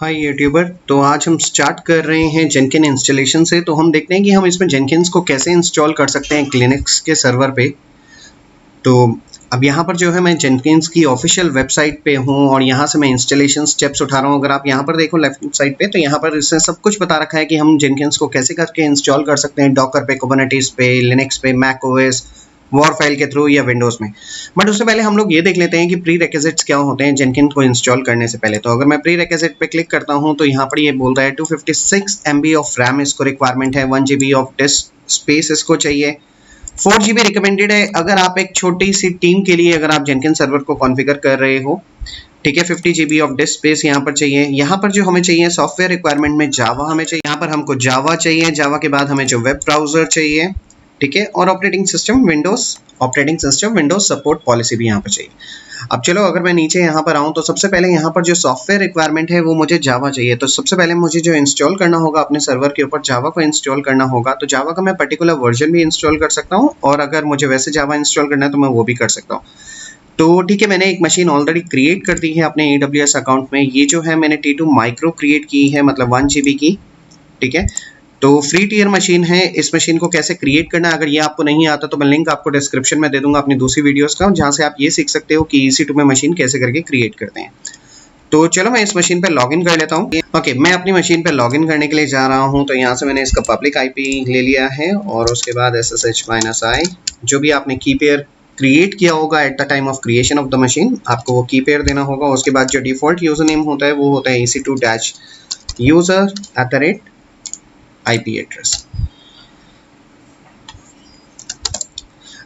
हाय YouTuber. तो आज हम स्टार्ट कर रहे हैं जेनकिन इंस्टॉलेशन से। तो हम देखते हैं कि हम इसमें जेनकिन्स को कैसे इंस्टॉल कर सकते हैं लिनक्स के सर्वर पे। तो अब यहाँ पर जो है मैं जेनकिन्स की ऑफिशियल वेबसाइट पे हूँ और यहाँ से मैं इंस्टॉलेशन स्टेप्स उठा रहा हूँ। अगर आप यहाँ पर देखो लेफ्ट साइड पे, तो यहाँ पर इसने सब कुछ बता रखा है कि हम जेनकिन्स को कैसे करके इंस्टॉल कर सकते हैं, डॉकर पे, कुबरनेटिस पे, लिनक्स पे, मैक ओएस, वॉर फाइल के थ्रू या विंडोज में। बट उससे पहले हम लोग ये देख लेते हैं कि प्री रिक्विजिट्स क्या होते हैं जेनकिन को इंस्टॉल करने से पहले। तो अगर मैं प्री रिक्विजिट पे क्लिक करता हूँ तो यहाँ पर ये बोलता है 256 MB ऑफ रैम इसको रिक्वायरमेंट है, 1 GB ऑफ डिस्क स्पेस इसको चाहिए, 4 GB रिकमेंडेड है अगर आप एक छोटी सी टीम के लिए अगर आप जेनकिन सर्वर को कॉन्फ़िगर कर रहे हो। ठीक है, 50 GB ऑफ डिस्क स्पेस यहाँ पर चाहिए। यहाँ पर जो हमें चाहिए सॉफ्टवेयर रिक्वायरमेंट में जावा हमें चाहिए, यहाँ पर हमको जावा चाहिए, जावा के बाद हमें जो वेब ब्राउजर चाहिए। ठीक है, और operating system Windows support policy भी यहाँ पर चाहिए। अब चलो अगर मैं नीचे यहाँ पर आऊँ तो सबसे पहले यहाँ पर जो सॉफ्टवेयर रिक्वायरमेंट है वो मुझे जावा चाहिए। तो सबसे पहले मुझे जो इंस्टॉल करना होगा अपने सर्वर के ऊपर जावा को इंस्टॉल करना होगा। तो जावा का मैं पर्टिकुलर वर्जन भी इंस्टॉल कर सकता हूँ और अगर मुझे वैसे जावा इंस्टॉल करना है तो मैं वो भी कर सकता हूँ। तो ठीक है, मैंने एक मशीन ऑलरेडी क्रिएट कर दी है अपने AWS अकाउंट में। ये जो है मैंने T2 माइक्रो क्रिएट की है, मतलब 1 GB की। ठीक है, तो फ्री टियर मशीन है। इस मशीन को कैसे क्रिएट करना है अगर ये आपको नहीं आता तो मैं लिंक आपको डिस्क्रिप्शन में दे दूंगा अपनी दूसरी वीडियोस का, जहां से आप ये सीख सकते हो कि EC2 में मशीन कैसे करके क्रिएट करते हैं। तो चलो मैं इस मशीन पे लॉगिन कर लेता हूँ। ओके, मैं अपनी मशीन पे लॉगिन करने के लिए जा रहा हूँ। तो यहाँ से मैंने इसका पब्लिक IP ले लिया है और उसके बाद SSH-i जो भी आपने की पेयर क्रिएट किया होगा at the time of creation of the machine, आपको वो की पेयर देना होगा। उसके बाद जो डिफॉल्ट यूजर नेम होता है वो होता है EC2-user@IP एड्रेस।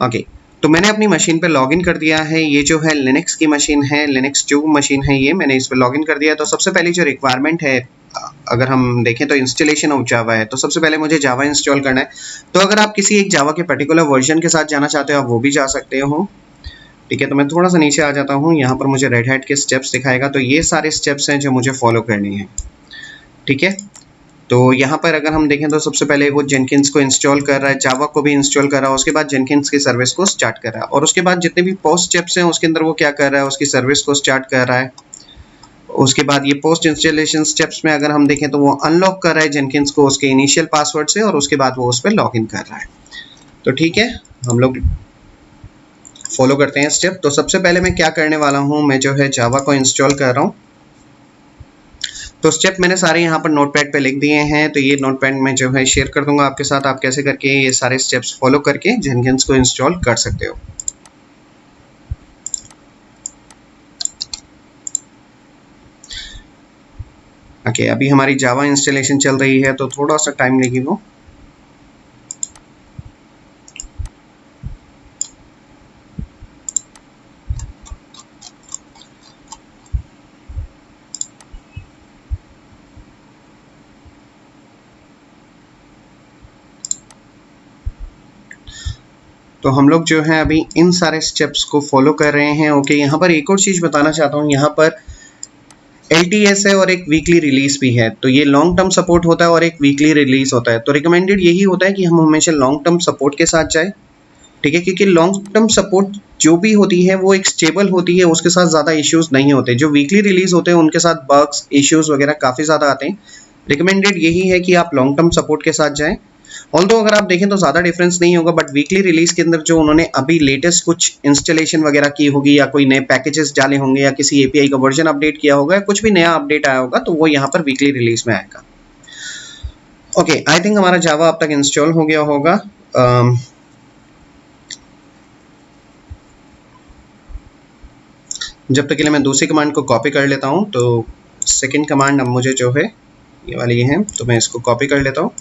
ओके, तो मैंने अपनी मशीन पे लॉगिन कर दिया है। ये जो है लिनक्स की मशीन है, लिनक्स 2 मशीन है ये, मैंने इस पे लॉगिन कर दिया। तो सबसे पहली जो रिक्वायरमेंट है अगर हम देखें तो इंस्टॉलेशन ऑफ जावा है। तो सबसे पहले मुझे जावा इंस्टॉल करना है। तो अगर आप किसी एक जावा के पर्टिकुलर वर्जन के साथ जाना चाहते हो आप वो भी जा सकते हो। ठीक है, तो मैं थोड़ा सा नीचे आ जाता हूँ। यहाँ पर मुझे रेड हैट के स्टेप्स दिखाएगा। तो ये सारे स्टेप्स हैं जो मुझे फॉलो करनी है। ठीक है, तो यहाँ पर अगर हम देखें तो सबसे पहले वो जेनकिन्स को इंस्टॉल कर रहा है, जावा को भी इंस्टॉल कर रहा है, उसके बाद जेनकिन्स की सर्विस को स्टार्ट कर रहा है और उसके बाद जितने भी पोस्ट स्टेप्स हैं उसके अंदर वो क्या कर रहा है, उसकी सर्विस को स्टार्ट कर रहा है। उसके बाद ये पोस्ट इंस्टॉलेशन स्टेप्स में अगर हम देखें तो वो अनलॉक कर रहा है जेनकिन्स को उसके इनिशियल पासवर्ड से और उसके बाद वो उस पर लॉग इन कर रहा है। तो ठीक है, हम लोग फॉलो करते हैं स्टेप। तो सबसे पहले मैं क्या करने वाला हूँ, मैं जो है जावा को इंस्टॉल कर रहा हूँ। तो स्टेप मैंने सारे यहाँ पर नोटपैड पे लिख दिए हैं। तो ये नोटपैड में जो है शेयर कर दूंगा आपके साथ, आप कैसे करके ये सारे स्टेप्स फॉलो करके जेनकिन्स को इंस्टॉल कर सकते हो। ओके, अभी हमारी जावा इंस्टॉलेशन चल रही है तो थोड़ा सा टाइम लेगी वो। तो हम लोग जो है अभी इन सारे स्टेप्स को फॉलो कर रहे हैं। ओके, यहाँ पर एक और चीज़ बताना चाहता हूँ, यहाँ पर LTS है और एक वीकली रिलीज भी है। तो ये लॉन्ग टर्म सपोर्ट होता है और एक वीकली रिलीज होता है। तो रिकमेंडेड यही होता है कि हम हमेशा लॉन्ग टर्म सपोर्ट के साथ जाए। ठीक है, क्योंकि लॉन्ग टर्म सपोर्ट जो भी होती है वो एक स्टेबल होती है, उसके साथ ज़्यादा इश्यूज नहीं होते। जो वीकली रिलीज होते हैं उनके साथ बग्स इश्यूज वगैरह काफ़ी ज़्यादा आते हैं। रिकमेंडेड यही है कि आप लॉन्ग टर्म सपोर्ट के साथ जाएं। ऑल्दो अगर आप देखें तो ज़्यादा डिफरेंस नहीं होगा, बट वीकली रिलीज के अंदर जो उन्होंने अभी लेटेस्ट कुछ इंस्टॉलेशन वगैरह की होगी या कोई नए पैकेजेस डाले होंगे या किसी API का वर्जन अपडेट किया होगा या कुछ भी नया अपडेट आया होगा तो वो यहाँ पर वीकली रिलीज में आएगा। ओके, आई थिंक हमारा जावा अब तक इंस्टॉल हो गया होगा। जब तक के लिए मैं दूसरी कमांड को कॉपी कर लेता हूँ। तो सेकंड कमांड अब मुझे जो है ये वाली है, तो मैं इसको कॉपी कर लेता हूँ।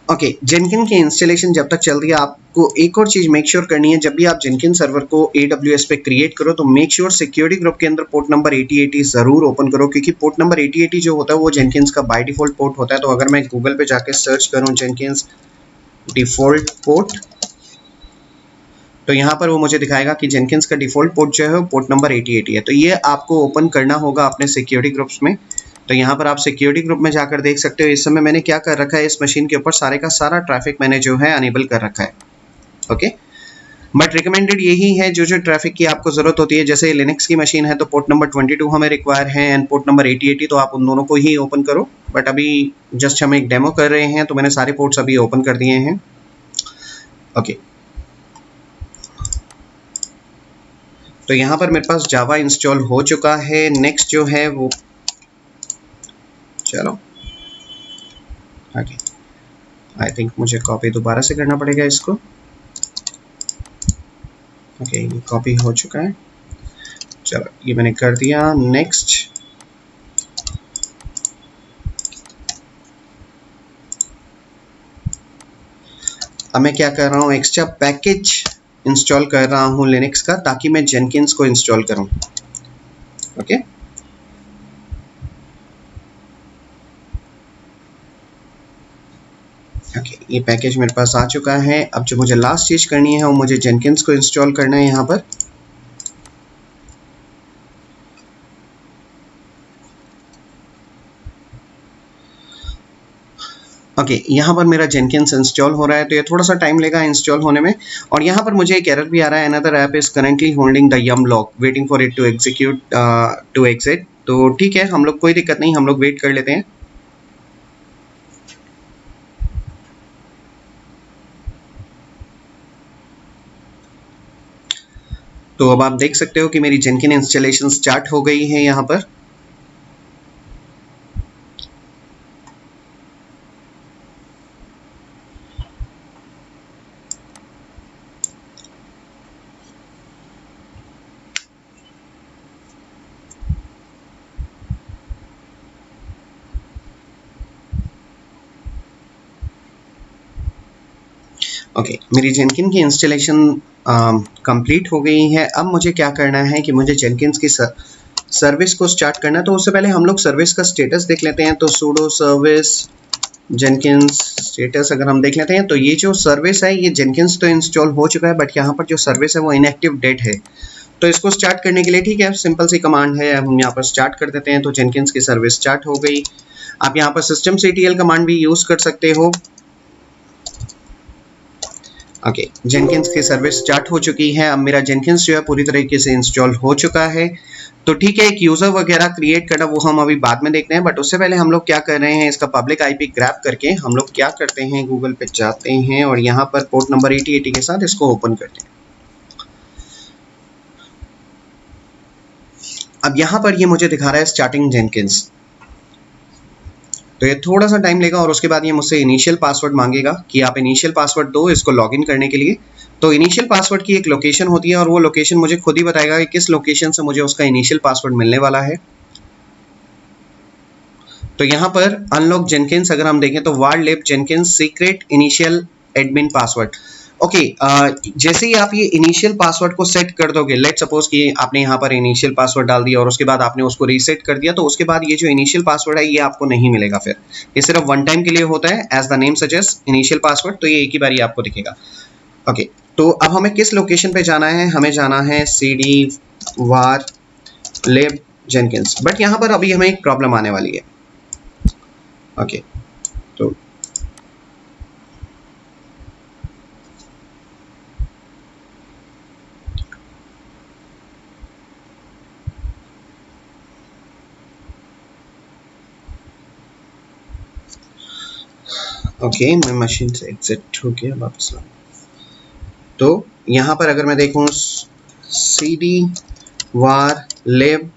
ओके, जेनकिन की इंस्टॉलेशन जब तक चल रही है आपको एक और चीज़ मेक श्योर करनी है। जब भी आप जेनकिन सर्वर को AWS पे क्रिएट करो तो मेक श्योर सिक्योरिटी ग्रुप के अंदर पोर्ट नंबर 8080 ज़रूर ओपन करो, क्योंकि पोर्ट नंबर 8080 जो होता है वो जेनकिन्स का बाय डिफ़ॉल्ट पोर्ट होता है। तो अगर मैं गूगल पे जाके सर्च करूँ जेनकिन्स डिफ़ॉल्ट पोर्ट तो यहाँ पर वो मुझे दिखाएगा कि जेनकिन्स का डिफ़ॉल्ट पोर्ट जो है वो पोर्ट नंबर 8080 है। तो ये आपको ओपन करना होगा अपने सिक्योरिटी ग्रुप्स में। तो यहाँ पर आप सिक्योरिटी ग्रुप में जाकर देख सकते हो इस समय मैंने क्या कर रखा है, इस मशीन के ऊपर सारे का सारा ट्रैफिक मैंने जो है अनेबल कर रखा है। ओके, बट रिकमेंडेड यही है जो जो ट्रैफिक की आपको जरूरत होती है। जैसे लिनक्स की मशीन है तो पोर्ट नंबर 22 हमें रिक्वायर है एंड पोर्ट नंबर 8080, तो आप उन दोनों को ही ओपन करो। बट अभी जस्ट हम एक डेमो कर रहे हैं तो मैंने सारे पोर्ट्स अभी ओपन कर दिए हैं। ओके, तो यहाँ पर मेरे पास जावा इंस्टॉल हो चुका है। नेक्स्ट जो है वो, चलो ओके, आई थिंक मुझे कॉपी दोबारा से करना पड़ेगा इसको। ओके, ये कॉपी हो चुका है, चलो ये मैंने कर दिया। नेक्स्ट अब मैं क्या कर रहा हूँ, एक्स्ट्रा पैकेज इंस्टॉल कर रहा हूँ लिनक्स का, ताकि मैं जेनकिंस को इंस्टॉल करूँ। ओके, ओके, ये पैकेज मेरे पास आ चुका है। अब जो मुझे लास्ट चीज करनी है वो मुझे जेनकिंस को इंस्टॉल करना है यहाँ पर। ओके, यहाँ पर मेरा जेनकिंस इंस्टॉल हो रहा है, तो ये थोड़ा सा टाइम लेगा इंस्टॉल होने में। और यहाँ पर मुझे एक एरर भी आ रहा है, another app is currently holding the yum lock waiting for it to execute to exit. तो ठीक है, हम लोग कोई दिक्कत नहीं, हम लोग वेट कर लेते हैं। तो अब आप देख सकते हो कि मेरी जेनकिन इंस्टॉलेशन स्टार्ट हो गई है यहाँ पर। ओके, मेरी जेनकिन की इंस्टॉलेशन कंप्लीट हो गई है। अब मुझे क्या करना है कि मुझे जेनकिन्स की सर्विस को स्टार्ट करना है। तो उससे पहले हम लोग सर्विस का स्टेटस देख लेते हैं। तो sudo सर्विस जेनकिन्स स्टेटस अगर हम देख लेते हैं तो ये जो सर्विस है ये जेनकिन्स तो इंस्टॉल हो चुका है, बट यहाँ पर जो सर्विस है वो इनएक्टिव डेट है। तो इसको स्टार्ट करने के लिए ठीक है, सिंपल सी कमांड है, हम यहाँ पर स्टार्ट कर देते हैं। तो जेनकिन्स की सर्विस स्टार्ट हो गई। आप यहाँ पर systemctl कमांड भी यूज कर सकते हो। ओके, जेनकिन्स की सर्विस स्टार्ट हो चुकी है। अब मेरा जेनकिन्स जो है पूरी तरीके से इंस्टॉल हो चुका है। तो ठीक है, एक यूजर वगैरह क्रिएट करना वो हम अभी बाद में देखते हैं, बट उससे पहले हम लोग क्या कर रहे हैं, इसका पब्लिक आईपी ग्रैब करके हम लोग क्या करते हैं, गूगल पे जाते हैं और यहाँ पर पोर्ट नंबर 8080 के साथ इसको ओपन करते हैं। अब यहाँ पर ये मुझे दिखा रहा है स्टार्टिंग जेनकिन्स, तो ये थोड़ा सा टाइम लेगा और उसके बाद ये मुझसे इनिशियल पासवर्ड मांगेगा कि आप इनिशियल पासवर्ड दो इसको लॉगिन करने के लिए। तो इनिशियल पासवर्ड की एक लोकेशन होती है और वो लोकेशन मुझे खुद ही बताएगा कि किस लोकेशन से मुझे उसका इनिशियल पासवर्ड मिलने वाला है। तो यहाँ पर अनलॉक जेनकिन्स अगर हम देखें तो var lib Jenkins secret initial admin password. Okay, जैसे ही आप ये इनिशियल पासवर्ड को सेट कर दोगे, लेट सपोज कि आपने यहाँ पर इनिशियल पासवर्ड डाल दिया और उसके बाद आपने उसको रीसेट कर दिया, तो उसके बाद ये जो इनिशियल पासवर्ड है ये आपको नहीं मिलेगा। फिर ये सिर्फ वन टाइम के लिए होता है, as the name suggest initial password, तो ये एक ही बार आपको दिखेगा। ओके, तो अब हमें किस लोकेशन पे जाना है, हमें जाना है cd var lib jenkins, but यहाँ पर अभी हमें एक प्रॉब्लम आने वाली है। ओके, तो ओके, मैं मशीन से एग्जिट हो गया, वापस आऊँ। तो यहाँ पर अगर मैं देखूँ cd var lib,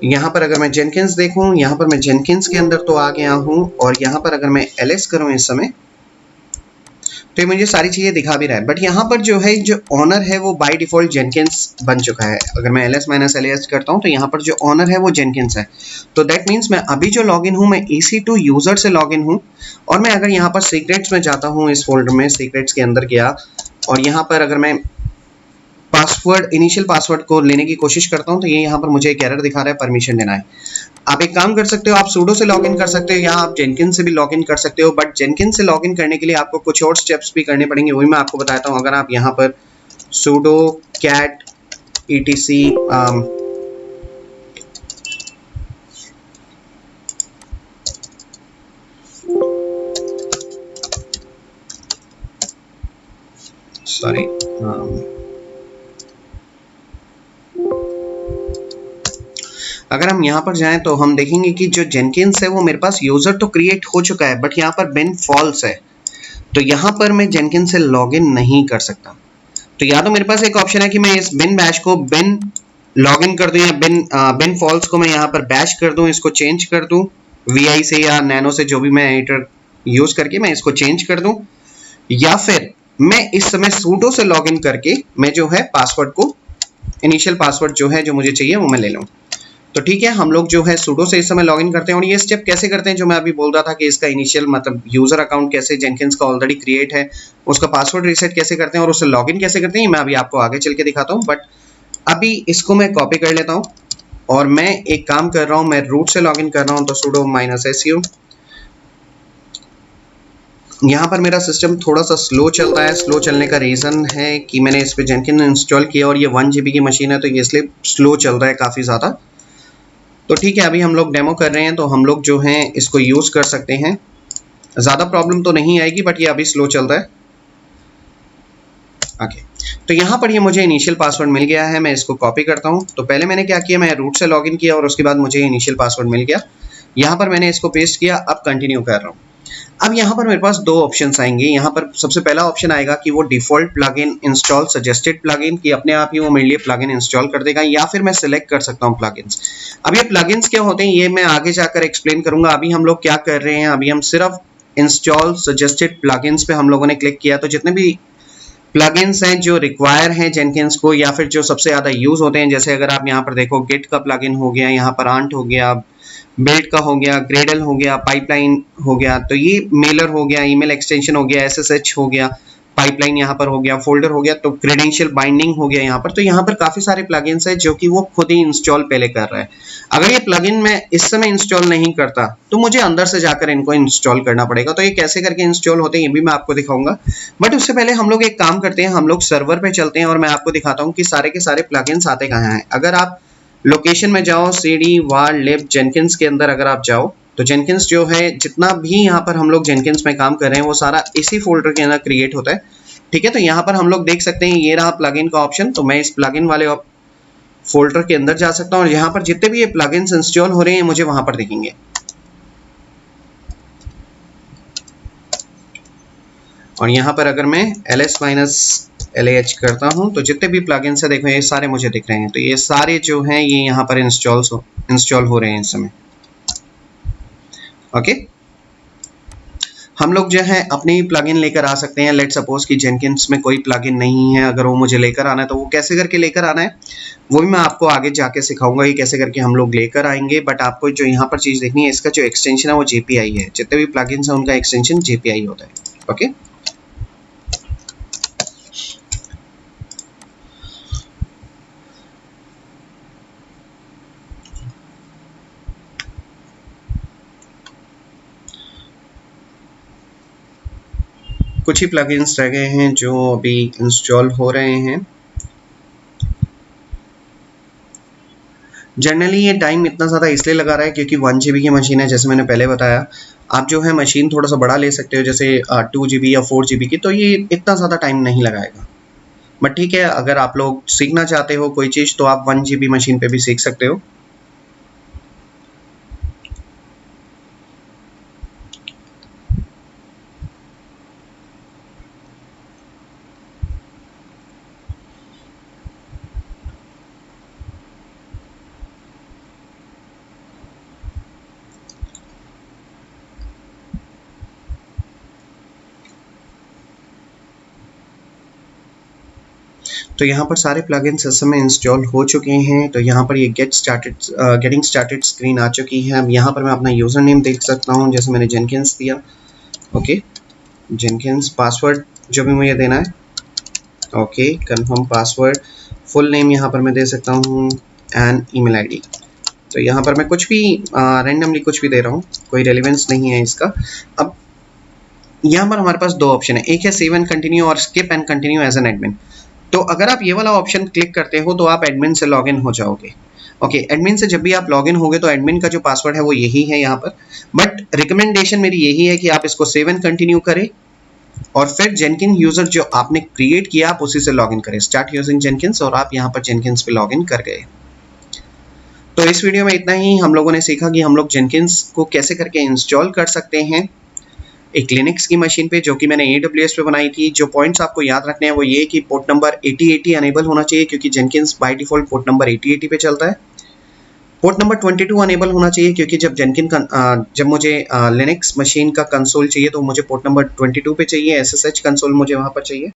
यहाँ पर अगर मैं जेनकिन्स देखूँ, यहाँ पर मैं जेनकिन्स के अंदर तो आ गया हूँ और यहाँ पर अगर मैं ls करूँ इस समय तो ये मुझे सारी चीजें दिखा भी रहा है, बट यहाँ पर जो है जो ऑनर है वो बाय डिफॉल्ट जेनकिन्स बन चुका है। अगर मैं ls-ls करता हूँ तो यहाँ पर जो ऑनर है वो जेनकिन्स है। तो दैट मीन्स मैं अभी जो लॉगिन हूँ मैं EC2 यूजर से लॉगिन हूँ। और मैं अगर यहाँ पर सीक्रेट्स में जाता हूँ, इस फोल्डर में सीक्रेट्स के अंदर गया और यहाँ पर अगर मैं पासवर्ड इनिशियल पासवर्ड को लेने की कोशिश करता हूँ तो ये यहाँ पर मुझे एक एरर दिखा रहा है, परमिशन देना है। आप एक काम कर सकते हो, आप sudo से लॉगिन कर सकते हो या आप जेनकिन्स से भी लॉगिन कर सकते हो, बट जेनकिन्स से लॉगिन करने के लिए आपको कुछ और स्टेप्स भी करने पड़ेंगे, वही मैं आपको बताता हूँ। अगर आप यहाँ पर sudo cat etc सॉरी अगर हम यहाँ पर जाएं तो हम देखेंगे कि जो जेनकिंस है वो मेरे पास यूजर तो क्रिएट हो चुका है, बट यहाँ पर बिन फॉल्स है, तो यहाँ पर मैं जेनकिंस से लॉगिन नहीं कर सकता। तो या तो मेरे पास एक ऑप्शन है कि मैं इस बिन बैश को बिन लॉगिन कर दूं, या बिन फॉल्स को मैं यहाँ पर बैश कर दूं, इसको चेंज कर दूं VI से या नैनो से, जो भी मैं एडिटर यूज करके मैं इसको चेंज कर दूं, या फिर मैं इस समय सूडो से लॉगिन करके मैं जो है पासवर्ड को, इनिशियल पासवर्ड जो है जो मुझे चाहिए वो मैं ले लूं। तो ठीक है, हम लोग जो है सूडो से इस समय लॉगिन करते हैं। और ये स्टेप कैसे करते हैं जो मैं अभी बोल रहा था कि इसका इनिशियल मतलब यूजर अकाउंट कैसे जेनकिंस का ऑलरेडी क्रिएट है, उसका पासवर्ड रीसेट कैसे करते हैं और उससे लॉगिन कैसे करते हैं, मैं अभी आपको आगे चल के दिखाता हूँ। बट अभी इसको मैं कॉपी कर लेता हूँ और मैं एक काम कर रहा हूँ, मैं रूट से लॉगिन कर रहा हूँ, तो sudo -su। यहाँ पर मेरा सिस्टम थोड़ा सा स्लो चल रहा है। स्लो चलने का रीज़न है कि मैंने इस पे जेनकिन इंस्टॉल किया और ये 1 GB की मशीन है, तो ये इसलिए स्लो चल रहा है काफ़ी ज़्यादा। तो ठीक है, अभी हम लोग डेमो कर रहे हैं तो हम लोग जो हैं इसको यूज़ कर सकते हैं, ज़्यादा प्रॉब्लम तो नहीं आएगी, बट ये अभी स्लो चल रहा है। ओके, तो यहाँ पर ये मुझे इनिशियल पासवर्ड मिल गया है, मैं इसको कॉपी करता हूँ। तो पहले मैंने क्या किया, मैं रूट से लॉगिन किया और उसके बाद मुझे इनिशियल पासवर्ड मिल गया। यहाँ पर मैंने इसको पेस्ट किया, अब कंटिन्यू कर रहा हूँ। अब यहाँ पर मेरे पास दो ऑप्शंस आएंगे। यहाँ पर सबसे पहला ऑप्शन आएगा कि वो default plugin install suggested plugin, कि अपने आप ही वो मेरे लिए प्लगइन इंस्टॉल कर देगा, या फिर मैं सिलेक्ट कर सकता हूँ प्लगइन्स। अब ये प्लगइन्स क्या होते हैं ये मैं आगे जाकर एक्सप्लेन करूंगा। अभी हम लोग क्या कर रहे हैं, अभी हम सिर्फ इंस्टॉल सजेस्टेड प्लगइन्स पे हम लोगों ने क्लिक किया। तो जितने भी प्लगइन्स हैं जो रिक्वायर हैं जेनकिंस को, या फिर जो सबसे ज़्यादा यूज़ होते हैं, जैसे अगर आप यहाँ पर देखो गिट का प्लगइन हो गया, यहाँ पर आंट हो गया, बिल्ड का हो गया, ग्रेडल हो गया, पाइपलाइन हो गया, तो ये मेलर हो गया, ईमेल एक्सटेंशन हो गया, SSH हो गया, पाइपलाइन यहाँ पर हो गया, फोल्डर हो गया, तो क्रेडेंशियल बाइंडिंग हो गया यहाँ पर। तो यहाँ पर काफ़ी सारे प्लगइन्स हैं जो कि वो खुद ही इंस्टॉल पहले कर रहा है। अगर ये प्लगइन मैं इस समय इंस्टॉल नहीं करता तो मुझे अंदर से जाकर इनको इंस्टॉल करना पड़ेगा। तो ये कैसे करके इंस्टॉल होते हैं ये भी मैं आपको दिखाऊंगा, बट उससे पहले हम लोग एक काम करते हैं, हम लोग सर्वर पे चलते हैं और मैं आपको दिखाता हूँ कि सारे के सारे प्लगइन्स आते कहाँ हैं। अगर आप लोकेशन में जाओ, cd var lib जेनकिंस के अंदर अगर आप जाओ, तो जेनकिंस जो है जितना भी यहाँ पर हम लोग जेनकिंस में काम कर रहे हैं वो सारा इसी फोल्डर के अंदर क्रिएट होता है। ठीक है, तो यहाँ पर हम लोग देख सकते हैं ये रहा प्लगइन का ऑप्शन। तो मैं इस प्लगइन वाले फोल्डर के अंदर जा सकता हूँ और यहाँ पर जितने भी ये प्लगइन्स इंस्टॉल हो रहे हैं मुझे वहां पर दिखेंगे। और यहाँ पर अगर मैं ls-lah करता हूँ तो जितने भी प्लगइन्स है देखो ये सारे मुझे दिख रहे हैं। तो ये सारे जो हैं ये यहाँ पर इंस्टॉल हो रहे हैं इस समय। ओके, हम लोग जो है अपने ही प्लगइन लेकर आ सकते हैं। लेट सपोज कि जेनकिंस में कोई प्लगइन नहीं है, अगर वो मुझे लेकर आना है तो वो कैसे करके लेकर आना है वो भी मैं आपको आगे जाके सिखाऊंगा, ये कैसे करके हम लोग लेकर आएंगे। बट आपको जो यहाँ पर चीज़ देखनी है, इसका जो एक्सटेंशन है वो JPI है। जितने भी प्लगइन्स हैं उनका एक्सटेंशन JPI होता है। ओके, कुछ ही प्लगइन्स रह गए हैं जो अभी इंस्टॉल हो रहे हैं। जनरली ये टाइम इतना ज़्यादा इसलिए लगा रहा है क्योंकि 1 GB की मशीन है, जैसे मैंने पहले बताया। आप जो है मशीन थोड़ा सा बड़ा ले सकते हो, जैसे 2 GB या 4 GB की, तो ये इतना ज़्यादा टाइम नहीं लगाएगा। बट ठीक है, अगर आप लोग सीखना चाहते हो कोई चीज़ तो आप 1 GB मशीन पे भी सीख सकते हो। तो यहाँ पर सारे प्लगइन्स इस समय इंस्टॉल हो चुके हैं। तो यहाँ पर ये गेटिंग स्टार्टेड स्क्रीन आ चुकी है। अब यहाँ पर मैं अपना यूज़र नेम देख सकता हूँ, जैसे मैंने जेनकिंस दिया। ओके, जेनकिंस, पासवर्ड जो भी मुझे देना है, okay, confirm password, full name यहाँ पर मैं दे सकता हूँ, एंड ईमेल आईडी। तो यहाँ पर मैं कुछ भी रैंडमली कुछ भी दे रहा हूँ, कोई रेलिवेंस नहीं है इसका। अब यहाँ पर हमारे पास दो ऑप्शन है, एक है सेव एंड कंटिन्यू और skip and continue as an admin. तो अगर आप ये वाला ऑप्शन क्लिक करते हो तो आप एडमिन से लॉगिन हो जाओगे। ओके, एडमिन से जब भी आप लॉगिन होगे तो एडमिन का जो पासवर्ड है वो यही है यहाँ पर, बट रिकमेंडेशन मेरी यही है कि आप इसको सेव एंड कंटिन्यू करें और फिर जेनकिन यूजर जो आपने क्रिएट किया आप उसी से लॉगिन करें, स्टार्ट यूजिंग जेनकिन्स, और आप यहाँ पर जेनकिन्स पे लॉगिन कर गए। तो इस वीडियो में इतना ही। हम लोगों ने सीखा कि हम लोग जेनकिन्स को कैसे करके इंस्टॉल कर सकते हैं एक लिनक्स की मशीन पे, जो कि मैंने AWS पे बनाई थी। जो पॉइंट्स आपको याद रखने हैं वो ये कि पोर्ट नंबर 8080 अनेबल होना चाहिए, क्योंकि Jenkins by default port number 8080 पे चलता है। पोर्ट नंबर 22 अनेबल होना चाहिए, क्योंकि जब मुझे लिनक्स मशीन का कंसोल चाहिए तो मुझे पोर्ट नंबर 22 पे चाहिए, SSH कंसोल मुझे वहाँ पर चाहिए।